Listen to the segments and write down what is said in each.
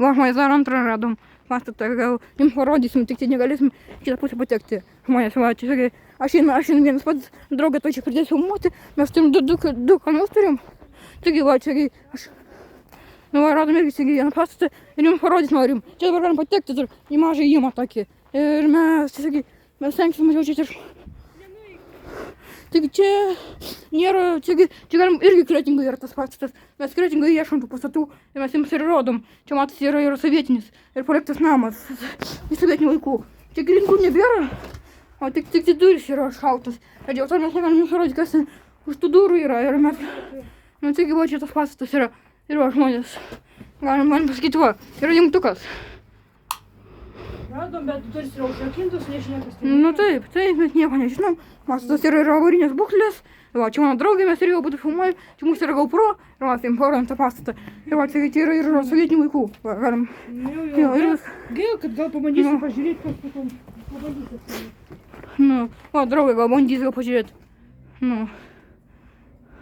Žmonės dar antrą radom pastatą, gal jums parodysim, tik tai negalėsim kitą pusę patekti. Žmonės, va, čia aš šiandien vienas pats draugą to čia pradėsiu filmuoti, mes turim du kanalus turim. Taigi, va, čia aš, nu, va, radom irgi vieną pastatą ir jums parodys norim. Čia dabar galim patekti ir į mažą įėjimą tokį. Ir mes, tiesiog, mes stengsim mažiau čia ir... Taigi čia nėra, čia galim irgi Kretingoj yra tas pastatas. Mes Kretingoj ieškom tų pastatų ir mes jums ir rodom. Čia matosi yra sovietinis ir paliktas namas iš sovietinių laikų. Čia grindų nebėra, o tik durys yra šaltas. Ir dėl to mes negalim jums rodyti, kas už tų durų yra. Ir mes, nu taigi va, čia tas pastatas yra. Ir va, žmonės, galim pasakyti, va, yra jungtukas. Radom, bet durys yra užrakintos, nežinia kas tai. Nu taip, mes nieko nežinom. Pastatas yra avarinės būklės. Va, čia mano draugė, mes ir jau būtų filmuojam. Čia mūsų yra GoPro ir va, tai parodom tą pastatą. Ir va, tai yra ir sovietinių vaikų. Va, galim. Gaila, kad gal pabandysim pažiūrėti, kas potom pabandysim. Nu, va, draugė, gal bandys pažiūrėti. Nu.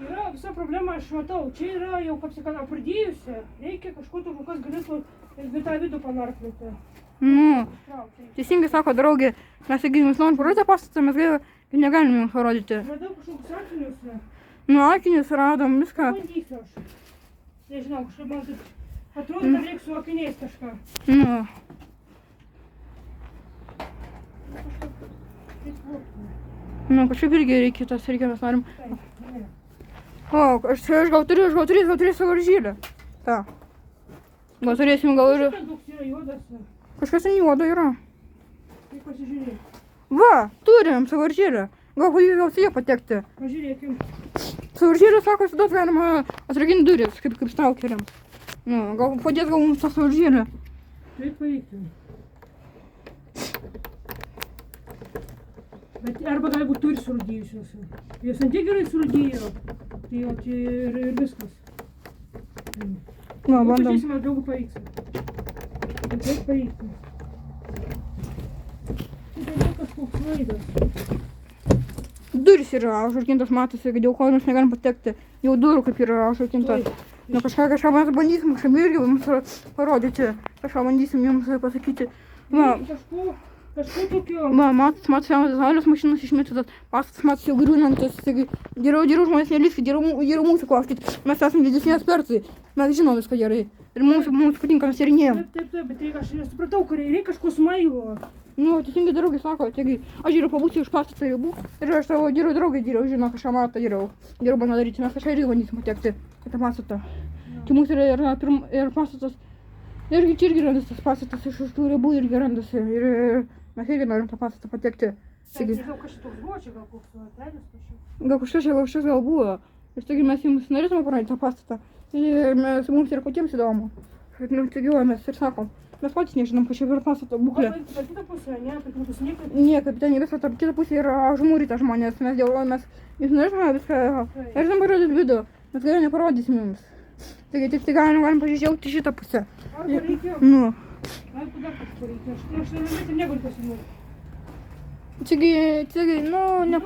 Yra visa problema, aš matau, čia yra jau, kaip sakant, apradėjusi. Reikia kažko to, kas galėtų tą vidų panarplioti. Nu, teisingai sako draugė, mes jeigu jums norim parodyti pastatą, mes gaila, kad negalim jums parodyti. Radau kažkokius akinius. Nu, akinius radom, viską. Bandysiu aš. Nežinau, kažkaip man taip atrodo, kad reikia su akiniais kažką. Nu. Nu, kažkaip irgi reikia, tas reikia, mes norim. O, aš gal turiu savo žylę. Ta. Gal turėsim gal ir... Kažkas ten juodo yra. Tai pasižiūrėk. Va, turim sąvaržėlę. Gal pavyks su jie patekti. Pažiūrėkim. Sąvaržėlė sako, kad galima atrakinti duris, kaip stalkeriams. Nu, gal padės gal mums tą sąvaržėlę. Taip paveikti. Bet arba gali būti turi surūdėjusios. Jos ant tiek gerai surūdėjo. Tai jau čia ir viskas. Na, bandom. Pažiūrėsim, ar draugų pavyks. Taip pavyks. Tai yra kažkoks laidas. Durys yra užrakintos, matosi, kad dėl ko mes negalim patekti. Jau durų kaip yra užrakintos. Na, kažką mes bandysim, kažkaip irgi jums parodyti. Kažką bandysim jums pasakyti. Va, kažko tokio. va, matos senos dizainės mašinos išmėtytas. Pastatas matos jau griūnantis. Geriau žmonės neliskit, geriau mūsų klauskit. Mes esame didesni ekspertai. Mes žinom viską gerai. Ir mums patinka, mes tyrinėjam. Taip, bet aš nesupratau, kur reikia kažko smailo. Nu, teisingai draugai sako, taigi aš geriau pabūsiu už pastato ribų ir aš savo geriau draugai žino, kažką mato geriau bando daryti, mes kažką irgi bandysim patekti į tą pastatą. Tai mūsų yra ir pastatas, irgi čia irgi randas tas pastatas iš už tų ribų irgi randasi ir mes irgi norim tą pastatą patekti. Taigi, kažkas toks buvo čia, gal koks atvedęs kažkas? Gal kažkas buvo. Ir taigi mes jums norėtume parodyti tą pastatą. Ir mums yra patiems įdomu. Nu, taigi mes ir sakom. Mes patys nežinom, kad čia yra pastato būklė. Per kitą pusę, ne, per kitus niekaip. Niekaip, ten visą tą kitą pusę yra užmūryta žmonės, mes dėl to mes norėtume viską, ir dabar parodyti vidų, mes gerai neparodysim jums. Taigi tik tai galim pažiūrėti šitą pusę. Arba reikia? Nu. Arba dar kažko reikia, aš net negaliu pasimuoti. Taigi, nu,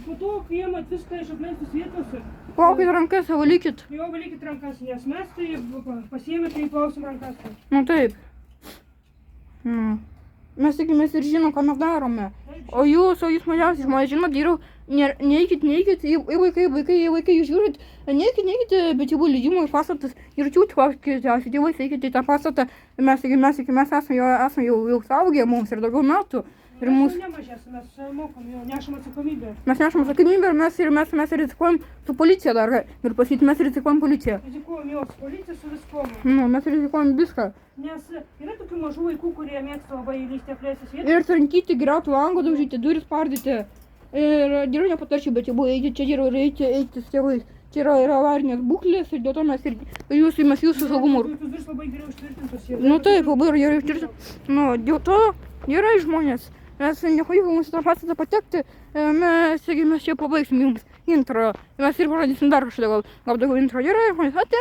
Po to, kai jie mat viską iš apleistos vietos. Plaukit rankas, valykit. Jo, valykit rankas, nes mes tai pasiėmė, tai plausim rankas. Nu taip. Nu. Mes tikimės ir žinom, ką mes darome. O jūs mažiausiai žmonės žinot, geriau neikit, vaikai jūs žiūrit, neikit, bet jau buvo leidimo iš pastatas ir čiūti, klauskite, tėvais eikite į tą pastatą, mes esame jau saugę mums ir daugiau metų. Ir mūsų nemažės, mes mokom, jau nešam atsakomybę. Mes nešam atsakomybę ir mes rizikuojam su policija dar, galiu pasakyti, mes rizikuojam policiją. Rizikuojam jau su policija, su viskom. Nu, mes rizikuojam viską. Nes yra tokių mažų vaikų, kurie mėgsta labai įlysti apleistas vietas. Ir trankyti, griauti langą, daužyti, duris spardyti. Ir geriau nepatarčiau, bet jau eiti, čia geriau eiti su tėvais. Čia yra avarinės būklės ir dėl to mes jūsų saugumu. Jūs duris labai gerai užtvirtintos. Nu taip, labai gerai užtvirtintos. Nu, dėl to gerai žmonės. Mes nepavyko mums tą pastatą patekti, mes čia pabaigsim jums intro. Mes ir parodysim dar kažką, gal daugiau intro. Gerai, žmonės, ate.